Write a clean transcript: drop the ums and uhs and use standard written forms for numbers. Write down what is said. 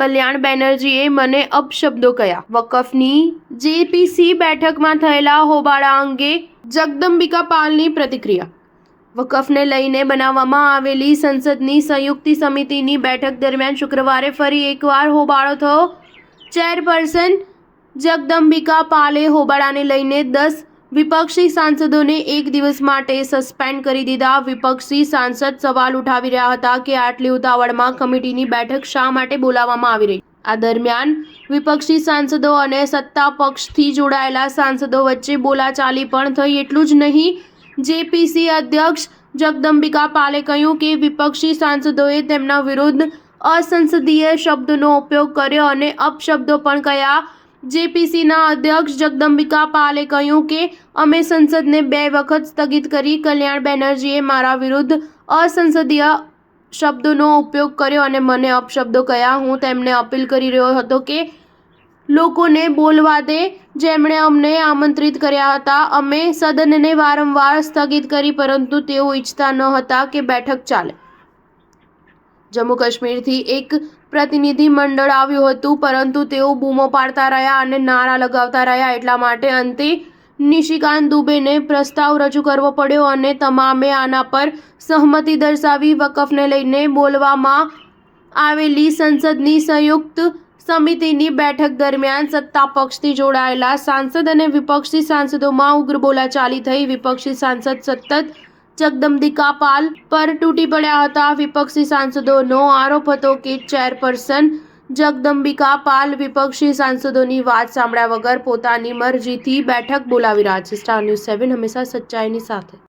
કલ્યાણ બેનર્જીએ મને અપશબ્દો કયા? વકફની જેપીસી બેઠકમાં થયેલા હોબાળા અંગે જગદંબિકા પાલની પ્રતિક્રિયા. વકફને લઈને બનાવવામાં આવેલી સંસદની સંયુક્ત સમિતિની બેઠક દરમિયાન શુક્રવારે ફરી એકવાર હોબાળો થયો. ચેરપર્સન જગદંબિકા પાલે હોબાળાને લઈને 10 વિપક્ષી સાંસદોને એક દિવસ માટે સસ્પેન્ડ કરી દીધા. વિપક્ષી સાંસદ સવાલ ઉઠાવી રહ્યા હતા કે આટલી ઉતાવળમાં કમિટીની બેઠક શા માટે બોલાવવામાં આવી રહી. આ દરમિયાન વિપક્ષી સાંસદો અને સત્તા પક્ષથી જોડાયેલા સાંસદો વચ્ચે બોલાચાલી પણ થઈ. એટલું જ નહીં, જેપીસી અધ્યક્ષ જગદંબિકા પાલે કહ્યું કે વિપક્ષી સાંસદોએ તેમના વિરુદ્ધ અસંસદીય શબ્દોનો ઉપયોગ કર્યો અને અપશબ્દો પણ કહ્યા. જેપીસીના અધ્યક્ષ જગદંબિકા પાલે કહ્યું કે અમે સંસદને 2 વખત સ્થગિત કરી. કલ્યાણ બેનર્જીએ મારા વિરુદ્ધ અસંસદીય શબ્દોનો ઉપયોગ કર્યો અને મને અપશબ્દો કહ્યા. હું તેમને અપીલ કરી રહ્યો હતો કે લોકોને બોલવા દે, જેમણે અમને આમંત્રિત કર્યા હતા. અમે સદનને વારંવાર સ્થગિત કરી, પરંતુ તેઓ ઈચ્છતા ન હતા કે બેઠક ચાલે. જમ્મુ કાશ્મીરથી એક પ્રતિનિધિ મંડળ આવ્યું હતું, પરંતુ તેઓ બૂમો પાડતા રહ્યા અને નારા લગાવતા રહ્યા. એટલા માટે અંતે નિશિકાંત દુબેને પ્રસ્તાવ રજૂ કરવો પડ્યો અને તમામે આના પર સહમતિ દર્શાવી. વકફને લઈને બોલવામાં આવેલી સંસદની સંયુક્ત સમિતિની બેઠક દરમિયાન સત્તા પક્ષથી જોડાયેલા સાંસદ અને વિપક્ષી સાંસદોમાં ઉગ્ર બોલાચાલી થઈ. વિપક્ષી સાંસદ સતત જગદંબિકા પાલ પર તૂટી પડ્યા હતા. વિપક્ષી સાંસદોનો આરોપ હતો કે ચેરપર્સન જગદંબિકા પાલ વિપક્ષી સાંસદોની વાત સાંભળ્યા વગર પોતાની મરજીથી બેઠક બોલાવી રહ્યા છે. સ્ટાર ન્યૂઝ 7 હંમેશા સચ્ચાઈની સાથે.